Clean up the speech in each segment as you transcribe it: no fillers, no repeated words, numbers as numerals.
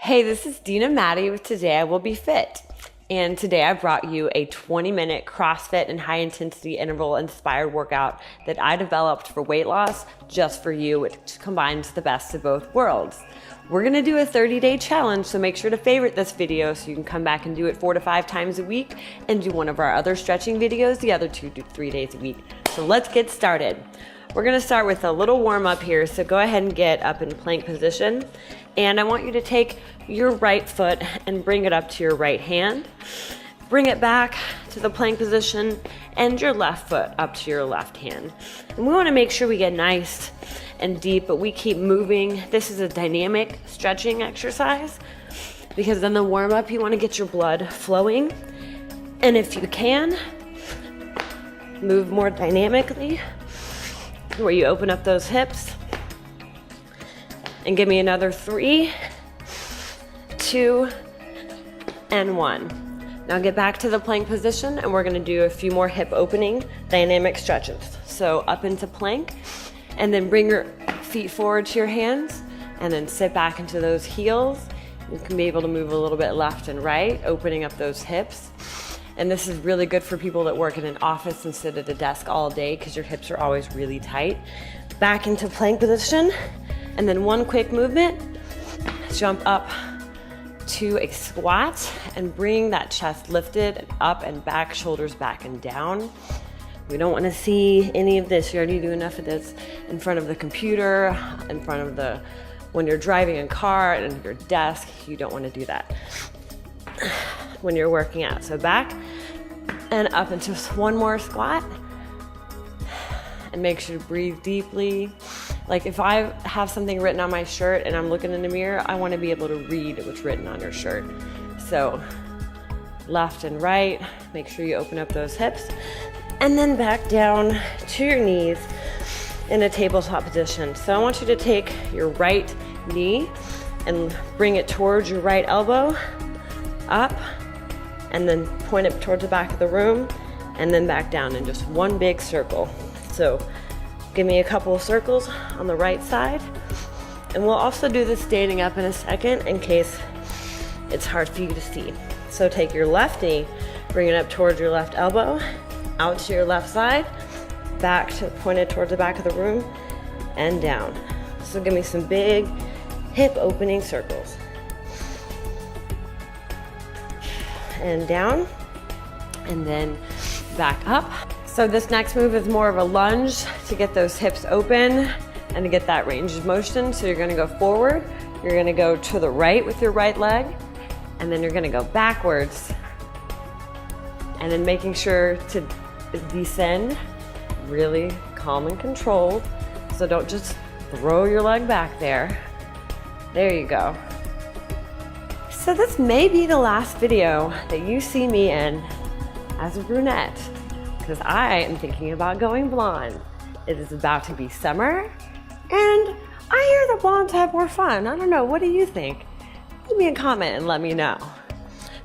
Hey, this is Dina Maddie with Today I Will Be Fit. And today I brought you a 20-minute CrossFit and high-intensity interval inspired workout that I developed for weight loss just for you, which combines the best of both worlds. We're gonna do a 30-day challenge, so make sure to favorite this video so you can come back and do it 4 to 5 times a week and do one of our other stretching videos the other 2 to 3 days a week. So let's get started. We're gonna start with a little warm up here, so go ahead and get up in plank position. And I want you to take your right foot and bring it up to your right hand. Bring it back to the plank position and your left foot up to your left hand. And we wanna make sure we get nice and deep, but we keep moving. This is a dynamic stretching exercise because in the warm up, you wanna get your blood flowing. And if you can, move more dynamically, where you open up those hips. And give me another 3, 2, and 1. Now get back to the plank position and we're gonna do a few more hip opening dynamic stretches. So up into plank and then bring your feet forward to your hands and then sit back into those heels. You can be able to move a little bit left and right, opening up those hips. And this is really good for people that work in an office and sit at a desk all day because your hips are always really tight. Back into plank position. And then one quick movement, jump up to a squat and bring that chest lifted and up and back, shoulders back and down. We don't want to see any of this. You already do enough of this in front of the computer, in front of when you're driving a car and your desk. You don't want to do that when you're working out. So back and up into one more squat and make sure to breathe deeply. Like if I have something written on my shirt and I'm looking in the mirror, I want to be able to read what's written on your shirt. So left and right, make sure you open up those hips and then back down to your knees in a tabletop position. So I want you to take your right knee and bring it towards your right elbow, up, and then point it towards the back of the room and then back down in just one big circle. So give me a couple of circles on the right side. And we'll also do this standing up in a second in case it's hard for you to see. So take your left knee, bring it up towards your left elbow, out to your left side, back to pointed towards the back of the room, and down. So give me some big hip opening circles. And down, and then back up. So this next move is more of a lunge to get those hips open and to get that range of motion. So you're gonna go forward, you're gonna go to the right with your right leg, and then you're gonna go backwards. And then making sure to descend really calm and controlled. So don't just throw your leg back there. There you go. So this may be the last video that you see me in as a brunette, because I am thinking about going blonde. It is about to be summer, and I hear that blondes have more fun. I don't know, what do you think? Leave me a comment and let me know.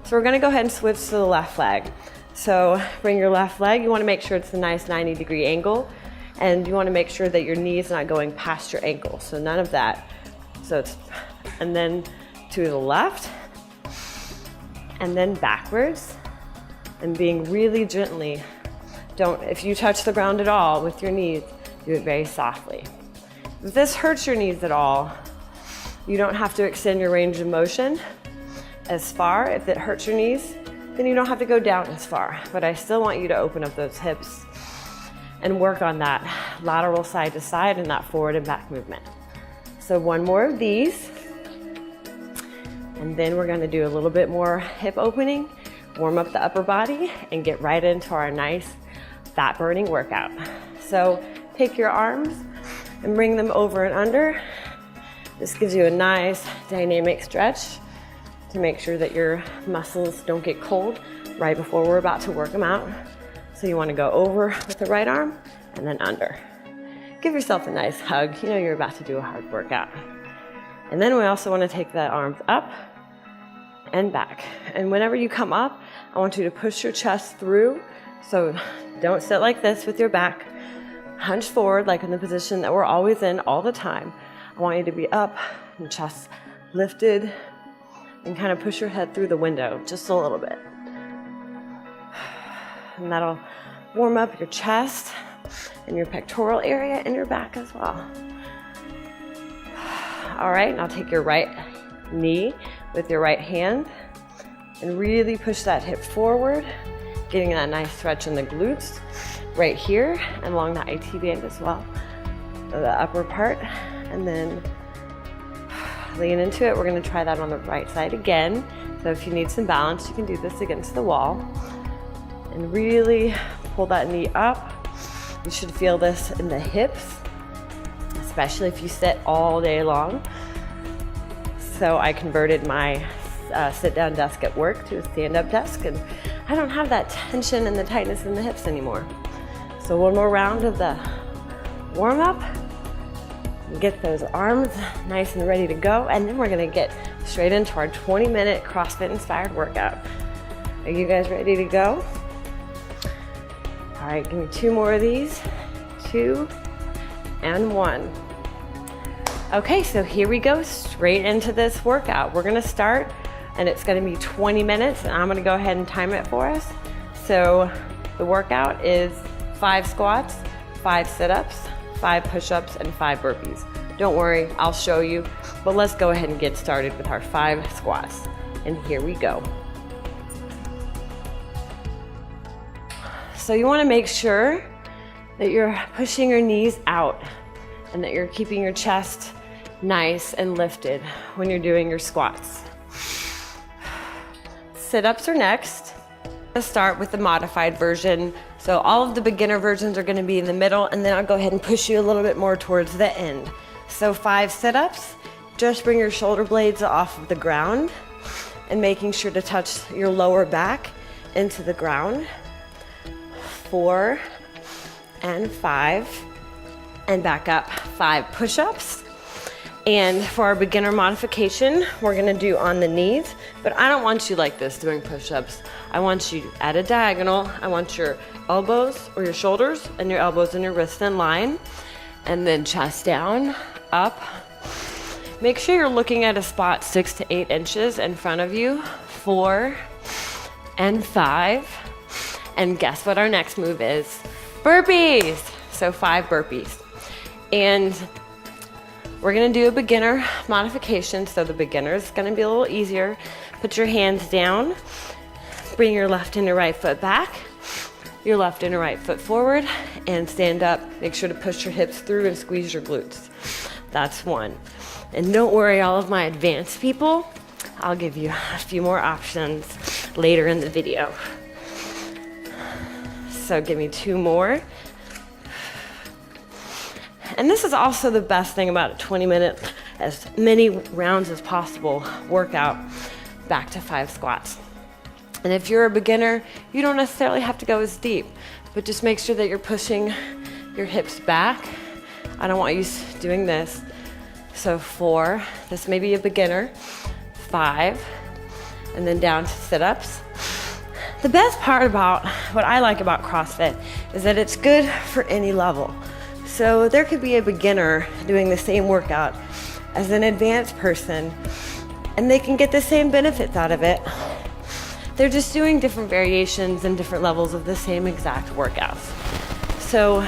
So we're gonna go ahead and switch to the left leg. So bring your left leg, you wanna make sure it's a nice 90-degree angle, and you wanna make sure that your knee is not going past your ankle, so none of that. And then to the left, and then backwards, and being really gently. If you touch the ground at all with your knees, do it very softly. If this hurts your knees at all, you don't have to extend your range of motion as far. If it hurts your knees, then you don't have to go down as far. But I still want you to open up those hips and work on that lateral side to side and that forward and back movement. So one more of these. And then we're gonna do a little bit more hip opening, warm up the upper body, and get right into our nice fat burning workout. So take your arms and bring them over and under. This gives you a nice dynamic stretch to make sure that your muscles don't get cold right before we're about to work them out. So you wanna go over with the right arm and then under. Give yourself a nice hug. You know you're about to do a hard workout. And then we also wanna take the arms up and back. And whenever you come up, I want you to push your chest through. So don't sit like this with your back. Hunch forward like in the position that we're always in all the time. I want you to be up and chest lifted and kind of push your head through the window just a little bit. And that'll warm up your chest and your pectoral area and your back as well. All right, now take your right knee with your right hand and really push that hip forward, getting that nice stretch in the glutes right here and along the IT band as well, the upper part. And then lean into it. We're going to try that on the right side again. So if you need some balance, you can do this against the wall and really pull that knee up. You should feel this in the hips, especially if you sit all day long. So I converted my sit-down desk at work to a stand-up desk, and I don't have that tension and the tightness in the hips anymore. So one more round of the warm-up. Get those arms nice and ready to go, and then we're gonna get straight into our 20-minute CrossFit inspired workout. Are you guys ready to go? All right, give me 2 more of these. 2 and 1. Okay, so here we go, straight into this workout. We're gonna start, and it's gonna be 20 minutes, and I'm gonna go ahead and time it for us. So the workout is 5 squats, 5 sit-ups, 5 push-ups, and 5 burpees. Don't worry, I'll show you, but let's go ahead and get started with our 5 squats. And here we go. So you wanna make sure that you're pushing your knees out and that you're keeping your chest nice and lifted when you're doing your squats. Sit-ups are next. Let's start with the modified version. So all of the beginner versions are gonna be in the middle, and then I'll go ahead and push you a little bit more towards the end. So 5 sit-ups, just bring your shoulder blades off of the ground and making sure to touch your lower back into the ground. 4 and 5, and back up. 5 push-ups. And for our beginner modification, we're gonna do on the knees, but I don't want you like this doing push-ups. I want you at a diagonal. I want your elbows or your shoulders and your elbows and your wrists in line, and then chest down, up. Make sure you're looking at a spot 6 to 8 inches in front of you. 4 and 5. And guess what our next move is? Burpees. So 5 burpees. And we're gonna do a beginner modification. So the beginner is gonna be a little easier. Put your hands down. Bring your left and your right foot back. Your left and your right foot forward, and stand up. Make sure to push your hips through and squeeze your glutes. That's 1. And don't worry, all of my advanced people, I'll give you a few more options later in the video. So give me 2 more. And this is also the best thing about a 20-minute, as many rounds as possible workout, back to 5 squats. And if you're a beginner, you don't necessarily have to go as deep, but just make sure that you're pushing your hips back. I don't want you doing this. So 4, this may be a beginner. 5, and then down to sit-ups. The best part about what I like about CrossFit is that it's good for any level. So there could be a beginner doing the same workout as an advanced person, and they can get the same benefits out of it. They're just doing different variations and different levels of the same exact workouts. So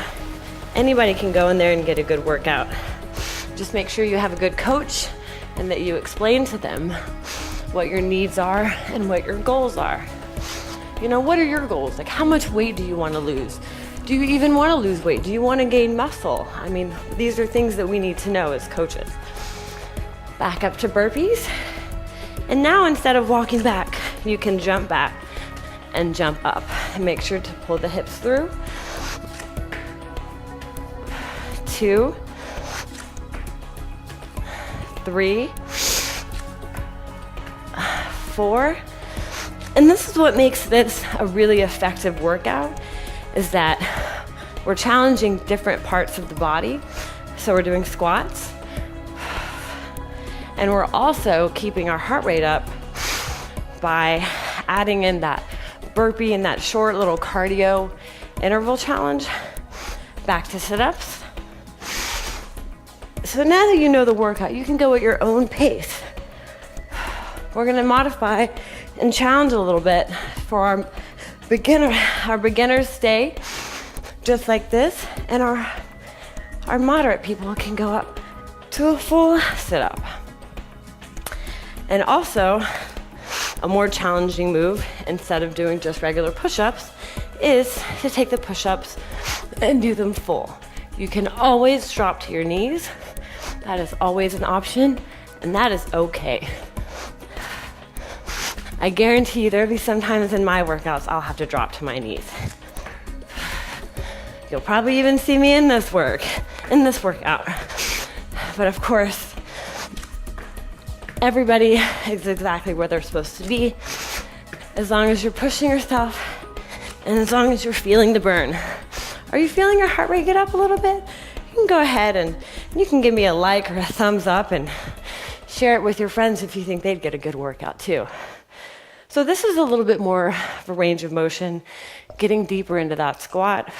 anybody can go in there and get a good workout. Just make sure you have a good coach and that you explain to them what your needs are and what your goals are. You know, what are your goals? Like, how much weight do you want to lose? Do you even want to lose weight? Do you want to gain muscle? I mean, these are things that we need to know as coaches. Back up to burpees. And now instead of walking back, you can jump back and jump up. And make sure to pull the hips through. 2, 3, 4. And this is what makes this a really effective workout, is that we're challenging different parts of the body. So we're doing squats, and we're also keeping our heart rate up by adding in that burpee and that short little cardio interval challenge. Back to sit-ups. So now that you know the workout, you can go at your own pace. we're gonna modify and challenge a little bit for our beginners stay just like this, and our moderate people can go up to a full sit-up. And also, a more challenging move, instead of doing just regular push-ups, is to take the push-ups and do them full. You can always drop to your knees. That is always an option, and that is okay. I guarantee you there'll be some times in my workouts I'll have to drop to my knees. You'll probably even see me in this workout. But of course, everybody is exactly where they're supposed to be, as long as you're pushing yourself and as long as you're feeling the burn. Are you feeling your heart rate get up a little bit? You can go ahead and you can give me a like or a thumbs up and share it with your friends if you think they'd get a good workout too. So this is a little bit more of a range of motion, getting deeper into that squat.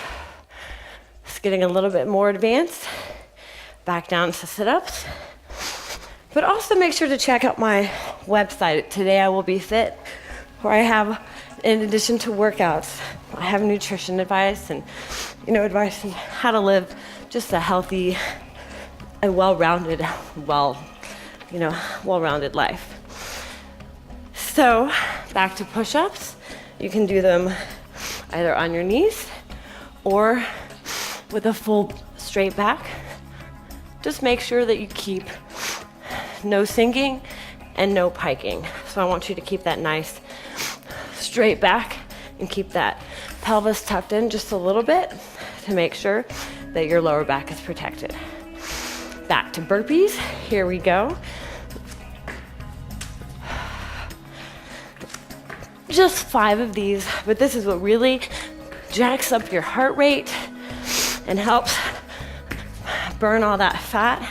It's getting a little bit more advanced. Back down to sit-ups. But also make sure to check out my website, Today I Will Be Fit, where I have, in addition to workouts, I have nutrition advice and, advice on how to live just a healthy, a well-rounded life. So, back to push-ups. You can do them either on your knees or with a full straight back. Just make sure that you keep no sinking and no piking. So I want you to keep that nice straight back and keep that pelvis tucked in just a little bit to make sure that your lower back is protected. Back to burpees. Here we go. Just 5 of these, but this is what really jacks up your heart rate and helps burn all that fat.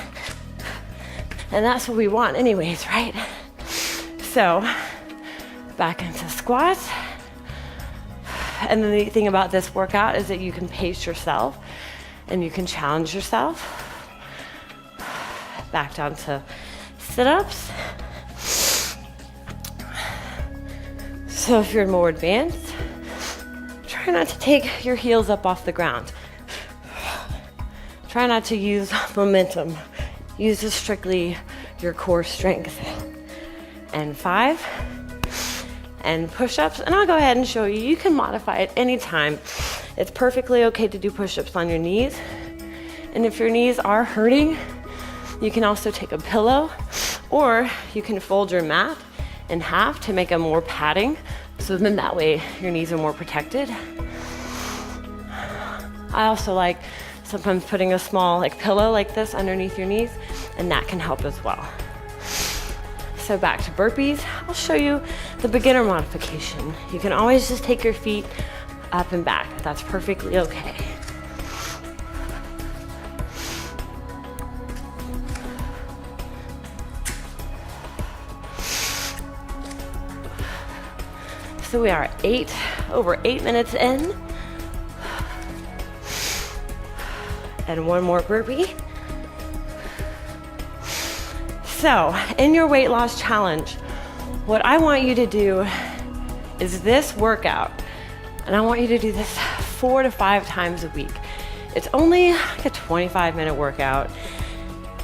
And that's what we want anyways, right? So, back into squats. And the neat thing about this workout is that you can pace yourself and you can challenge yourself. Back down to sit-ups. So if you're more advanced, try not to take your heels up off the ground. Try not to use momentum. Use just strictly your core strength. And 5. And push-ups. And I'll go ahead and show you. You can modify it anytime. It's perfectly okay to do push-ups on your knees. And if your knees are hurting, you can also take a pillow, or you can fold your mat in half to make a more padding. So then that way your knees are more protected. I also like sometimes putting a small pillow like this underneath your knees, and that can help as well. So back to burpees. I'll show you the beginner modification. You can always just take your feet up and back. That's perfectly okay. So we are over 8 minutes in. And one more burpee. So, in your weight loss challenge, what I want you to do is this workout, and I want you to do this 4 to 5 times a week. It's only like a 25-minute workout.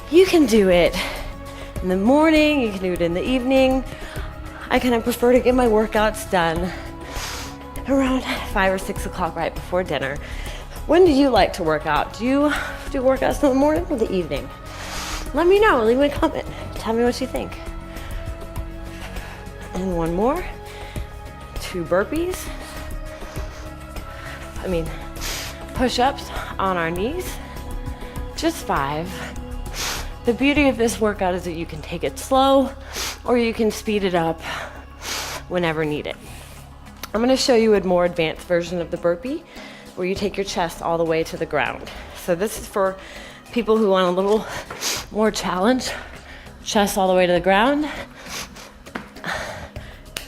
You can do it in the morning, you can do it in the evening. I kind of prefer to get my workouts done around 5 or 6 o'clock right before dinner. When do you like to work out? Do you do workouts in the morning or the evening? Let me know, leave me a comment. Tell me what you think. And one more. 2 burpees. Push-ups on our knees. Just 5. The beauty of this workout is that you can take it slow or you can speed it up whenever needed. I'm gonna show you a more advanced version of the burpee where you take your chest all the way to the ground. So this is for people who want a little more challenge. Chest all the way to the ground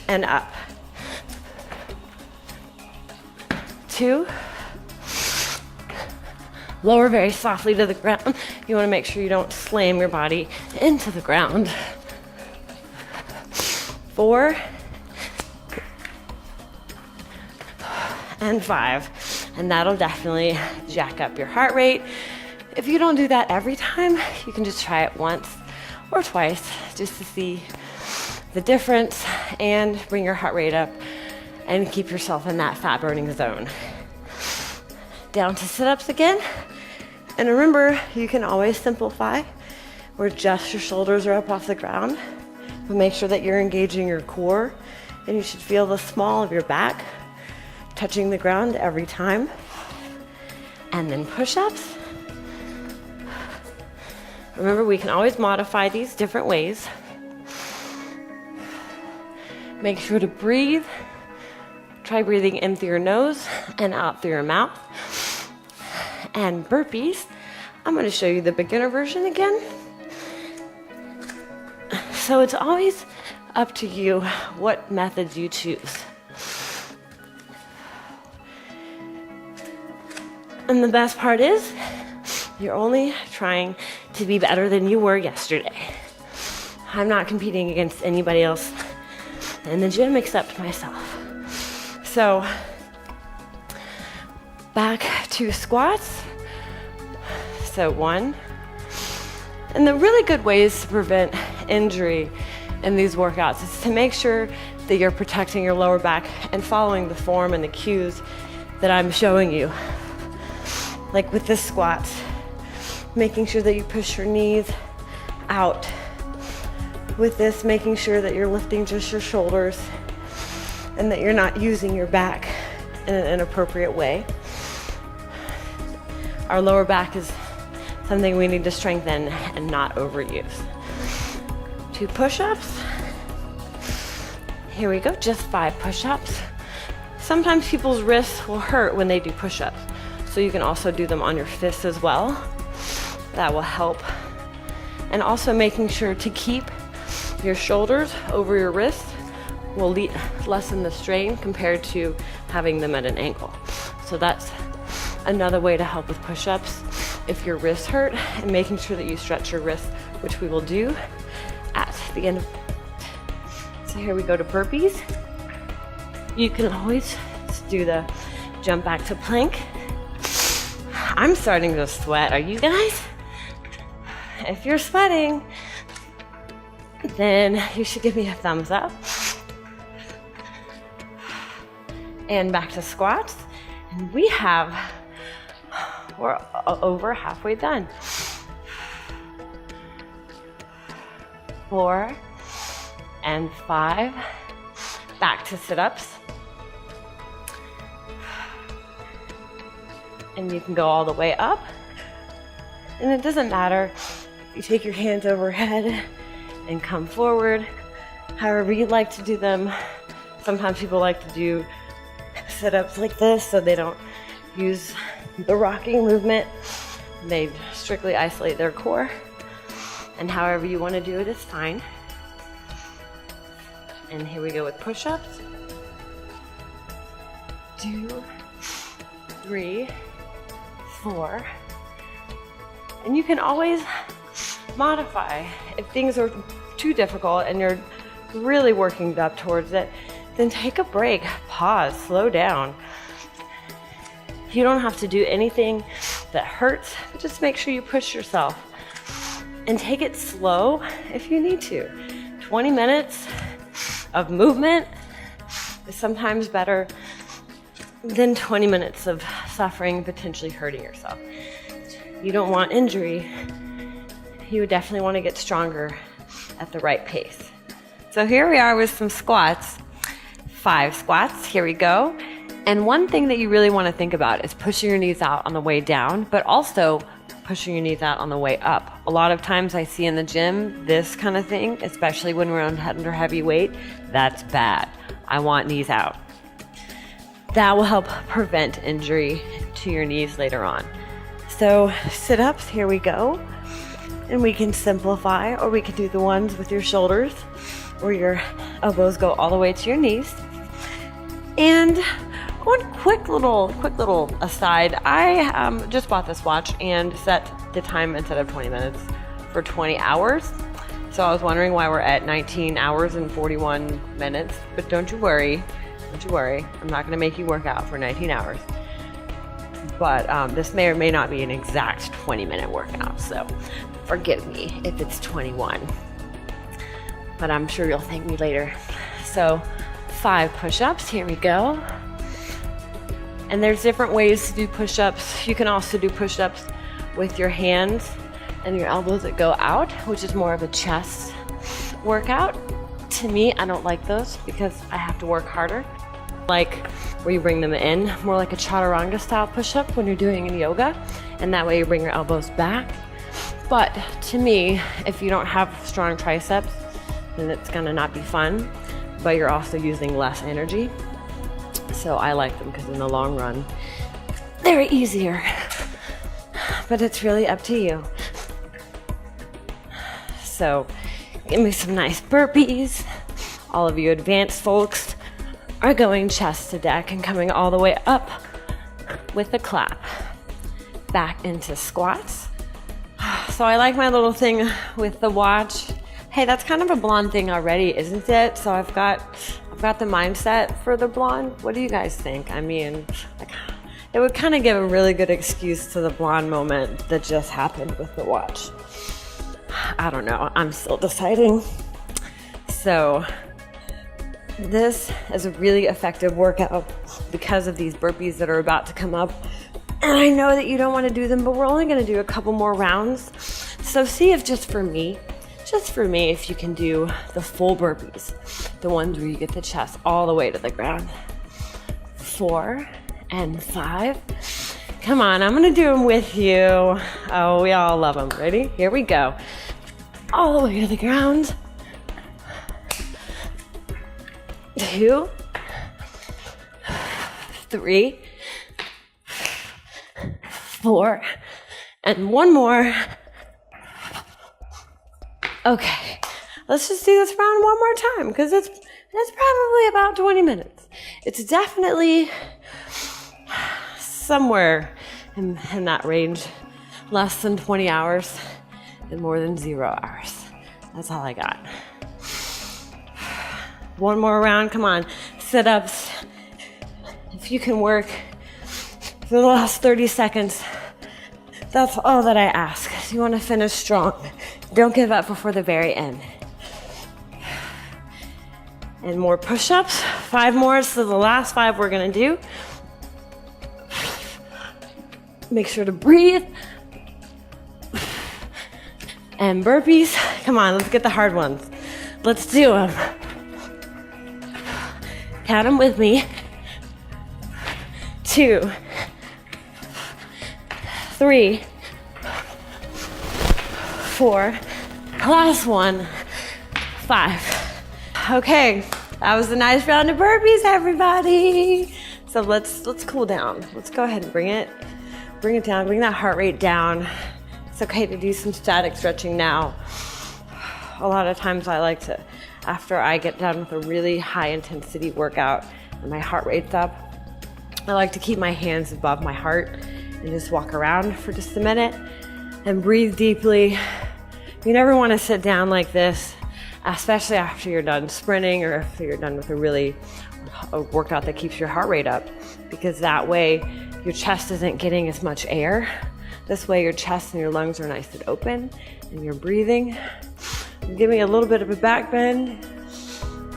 and up. 2. Lower very softly to the ground. You want to make sure you don't slam your body into the ground. 4, and 5. And that'll definitely jack up your heart rate. If you don't do that every time, you can just try it once or twice just to see the difference and bring your heart rate up and keep yourself in that fat burning zone. Down to sit-ups again. And remember, you can always simplify where just your shoulders are up off the ground, but make sure that you're engaging your core, and you should feel the small of your back touching the ground every time. And then push-ups. Remember, we can always modify these different ways. Make sure to breathe. Try breathing in through your nose and out through your mouth. And burpees, I'm going to show you the beginner version again. So it's always up to you what methods you choose. And the best part is, you're only trying to be better than you were yesterday. I'm not competing against anybody else in the gym except myself. So, back to squats. So 1. And the really good ways to prevent injury in these workouts is to make sure that you're protecting your lower back and following the form and the cues that I'm showing you. Like with this squat, making sure that you push your knees out. With this, making sure that you're lifting just your shoulders and that you're not using your back in an inappropriate way. Our lower back is something we need to strengthen and not overuse. 2 push-ups. Here we go, just 5 push-ups. Sometimes people's wrists will hurt when they do push-ups, so you can also do them on your fists as well. That will help. And also making sure to keep your shoulders over your wrists will lessen the strain compared to having them at an angle. So that's another way to help with push-ups if your wrists hurt, and making sure that you stretch your wrists, which we will do at the end of. So here we go to burpees. You can always do the jump back to plank. I'm starting to sweat. Are you guys? If you're sweating, then you should give me a thumbs up. And back to squats. And we're over halfway done. 4 and 5. Back to sit-ups. And you can go all the way up. And it doesn't matter if you take your hands overhead and come forward, however you'd like to do them. Sometimes people like to do sit-ups like this so they don't use the rocking movement. They strictly isolate their core. And however you want to do it is fine. And here we go with push-ups. 2, 3, 4. And you can always modify. If things are too difficult and you're really working up towards it, then take a break, pause, slow down. You don't have to do anything that hurts, but just make sure you push yourself. And take it slow if you need to. 20 minutes of movement is sometimes better than 20 minutes of suffering, potentially hurting yourself. You don't want injury. You definitely want to get stronger at the right pace. So here we are with some squats. 5 squats, here we go. And one thing that you really want to think about is pushing your knees out on the way down, but also pushing your knees out on the way up. A lot of times I see in the gym this kind of thing, especially when we're under heavy weight. That's bad. I want knees out. That will help prevent injury to your knees later on. So sit-ups, here we go. And we can simplify, or we can do the ones with your shoulders where your elbows go all the way to your knees. And one quick little aside, I just bought this watch and set the time instead of 20 minutes for 20 hours. So I was wondering why we're at 19 hours and 41 minutes, but don't you worry. I'm not gonna make you work out for 19 hours. But this may or may not be an exact 20-minute workout, so forgive me if it's 21. But I'm sure you'll thank me later. So 5 push-ups, here we go. And there's different ways to do push-ups. You can also do push-ups with your hands and your elbows that go out, which is more of a chest workout. To me, I don't like those because I have to work harder. Like where you bring them in, more like a chaturanga style push-up when you're doing in yoga, and that way you bring your elbows back. But to me, if you don't have strong triceps, then it's gonna not be fun, but you're also using less energy. So I like them because in the long run, they're easier. But it's really up to you. So give me some nice burpees. All of you advanced folks are going chest to deck and coming all the way up with a clap. Back into squats. So I like my little thing with the watch. Hey, that's kind of a blonde thing already, isn't it? So I've got the mindset for the blonde. What do you guys think? I mean, it would kind of give a really good excuse to the blonde moment that just happened with the watch. I don't know, I'm still deciding. So this is a really effective workout because of these burpees that are about to come up. And I know that you don't want to do them, but we're only going to do a couple more rounds. So see if just for me, if you can do the full burpees, the ones where you get the chest all the way to the ground. 4 and 5. Come on, I'm going to do them with you. Oh, we all love them. Ready? Here we go. All the way to the ground. 2, 3, 4, and one more. Okay, let's just do this round one more time because it's probably about 20 minutes. It's definitely somewhere in that range, less than 20 hours and more than 0 hours. That's all I got. One more round, come on. Sit-ups. If you can work for the last 30 seconds, that's all that I ask. You want to finish strong. Don't give up before the very end. And more push-ups. 5 more, so the last 5 we're gonna do. Make sure to breathe. And burpees. Come on, let's get the hard ones. Let's do them. Count them with me. 2, 3, 4, last one, 5. Okay, that was a nice round of burpees, everybody. So let's cool down. Let's go ahead and bring it down, bring that heart rate down. It's okay to do some static stretching now. A lot of times I like to, after I get done with a really high intensity workout and my heart rate's up, I like to keep my hands above my heart and just walk around for just a minute and breathe deeply. You never want to sit down like this, especially after you're done sprinting or after you're done with a workout that keeps your heart rate up, because that way your chest isn't getting as much air. This way your chest and your lungs are nice and open and you're breathing. Give me a little bit of a back bend,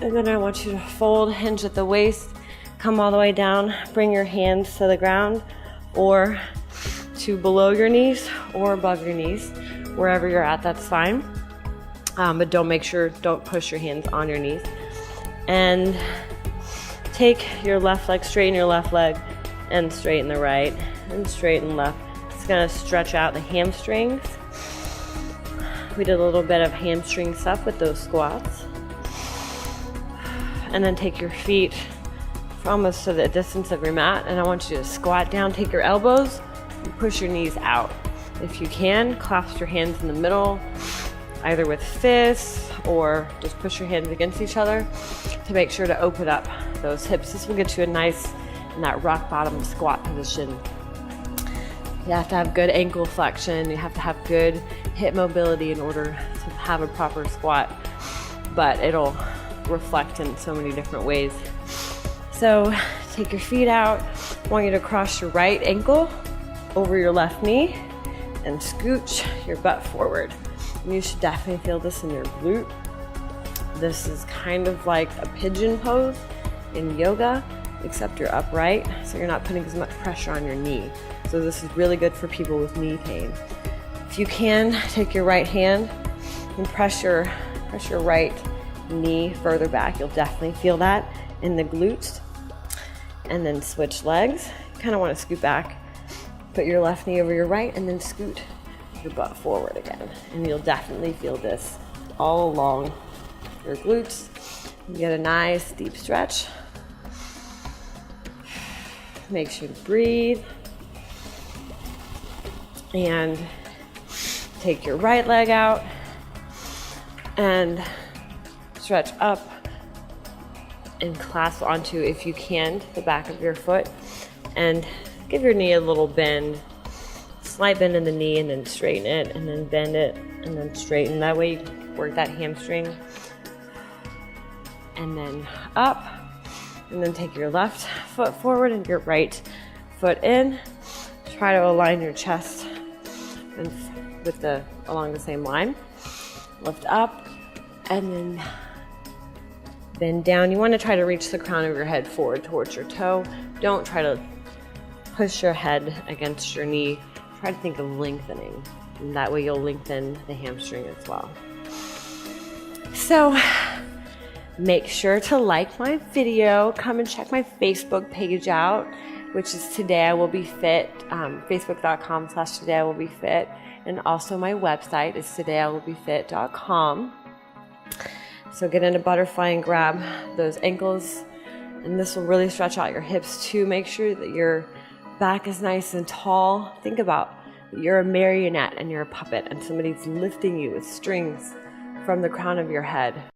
and then I want you to fold, hinge at the waist, come all the way down, bring your hands to the ground or to below your knees or above your knees. Wherever you're at, that's fine. But don't push your hands on your knees. And take your left leg, straighten your left leg, and straighten the right, and straighten left. It's gonna stretch out the hamstrings. We did a little bit of hamstring stuff with those squats. And then take your feet almost to the distance of your mat, and I want you to squat down, take your elbows, and push your knees out. If you can, clasp your hands in the middle, either with fists or just push your hands against each other to make sure to open up those hips. This will get you in that rock bottom squat position. You have to have good ankle flexion. You have to have good hip mobility in order to have a proper squat, but it'll reflect in so many different ways. So take your feet out. I want you to cross your right ankle over your left knee and scooch your butt forward. And you should definitely feel this in your glute. This is kind of like a pigeon pose in yoga, except you're upright, so you're not putting as much pressure on your knee. So this is really good for people with knee pain. If you can, take your right hand and press your right knee further back. You'll definitely feel that in the glutes. And then switch legs. You kind of want to scoot back. Put your left knee over your right and then scoot your butt forward again. And you'll definitely feel this all along your glutes. You get a nice deep stretch. Make sure to breathe. And take your right leg out and stretch up and clasp onto, if you can, the back of your foot, and give your knee a little bend, slight bend in the knee, and then straighten it, and then bend it, and then straighten. That way you work that hamstring. And then up, and then take your left foot forward and your right foot in. Try to align your chest and along the same line. Lift up, and then bend down. You want to try to reach the crown of your head forward towards your toe. Don't try to push your head against your knee. Try to think of lengthening. And that way you'll lengthen the hamstring as well. So make sure to like my video. Come and check my Facebook page out, which is Today I Will Be Fit, facebook.com/Today I Will Be Fit. And also my website is todayiwillbefit.com. So get into butterfly and grab those ankles, and this will really stretch out your hips too. Make sure that your back is nice and tall. Think about that you're a marionette and you're a puppet, and somebody's lifting you with strings from the crown of your head.